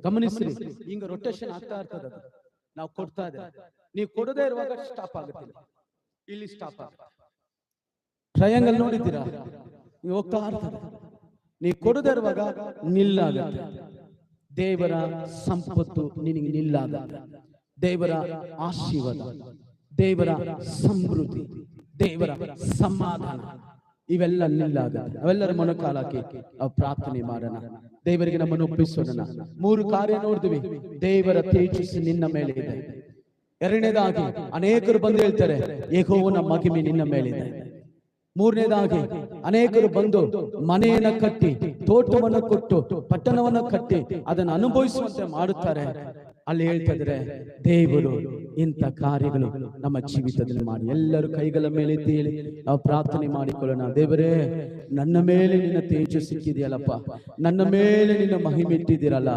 ಗಮನಿಸ್ರಿ, ಹಿಂಗ ರೊಟೇಷನ್ ಆಗ್ತಾ ಇರ್ತದ. ನಾವು ಕೊಡ್ತಾ ಇದ್ದೇವೆ, ನೀವು ಕೊಡದೇ ಇರುವಾಗ ಸ್ಟಾಪ್ ಆಗುತ್ತಿಲ್ಲ, ಇಲ್ಲಿ ಸ್ಟಾಪ್ ಆಗುತ್ತೆ. ಟ್ರಯಾಂಗಲ್ ನೋಡಿದ್ದೀರಾ? ನೀವು ಹೋಗ್ತಾ ಇರ್ತದೆ, ನೀವು ಕೊಡದೇ ಇರುವಾಗ ನಿಲ್ಲಾಗುತ್ತೆ. ದೇವರ ಸಂಪತ್ತು ನಿನಗೆ ನಿಲ್ಲಾಗುತ್ತೆ. ದೇವರ ಆಶೀರ್ವಾದ, ದೇವರ ಸಮೃದ್ಧಿ, ದೇವರ ಸಮಾಧಾನ ಇವೆಲ್ಲ ನಿಲ್ಲಾಗುತ್ತೆ. ಅವೆಲ್ಲರ ಮೊಣಕಾಲಕ್ಕೆ ನಾವು ಪ್ರಾರ್ಥನೆ ಮಾಡೋಣ. ದೇವರಿಗೆ ನಮ್ಮನ್ನು ಒಪ್ಪಿಸೋಣ. 3 ಕಾರ್ಯ ನೋಡಿದ್ವಿ. ದೇವರ ತೇಜಸ್ಸು ನಿನ್ನ ಮೇಲೆ ಇದೆ. ಎರಡನೇದಾಗಿ ಅನೇಕರು ಬಂದು ಹೇಳ್ತಾರೆ, ಯೆಹೋವನ ಮಹಿಮೆ ನಿನ್ನ ಮೇಲಿದೆ. ಮೂರನೇದಾಗಿ ಅನೇಕರು ಬಂದು ಮನೆಯನ್ನ ಕಟ್ಟಿ, ತೋಟವನ್ನು ಕೊಟ್ಟು, ಪಟ್ಟಣವನ್ನು ಕಟ್ಟಿ ಅದನ್ನು ಅನುಭವಿಸುವಂತೆ ಮಾಡುತ್ತಾರೆ. ಅಲ್ಲಿ ಹೇಳ್ತಾ ಇದ್ರೆ, ದೇವರು ಇಂಥ ಕಾರ್ಯಗಳು ನಮ್ಮ ಜೀವಿತದಲ್ಲಿ ಮಾಡಿ. ಎಲ್ಲರೂ ಕೈಗಳ ಮೇಲೆ ತೇಲಿ ನಾವು ಪ್ರಾರ್ಥನೆ ಮಾಡಿಕೊಳ್ಳೋಣ. ದೇವರೇ, ನನ್ನ ಮೇಲೆ ನಿನ್ನ ತೇಜಸ್ಸು ಸಿಕ್ಕಿದೆಯಲ್ಲಪ್ಪ, ನನ್ನ ಮೇಲೆ ನಿನ್ನ ಮಹಿಮೆ ಇಟ್ಟಿದ್ದೀರಲ್ಲ.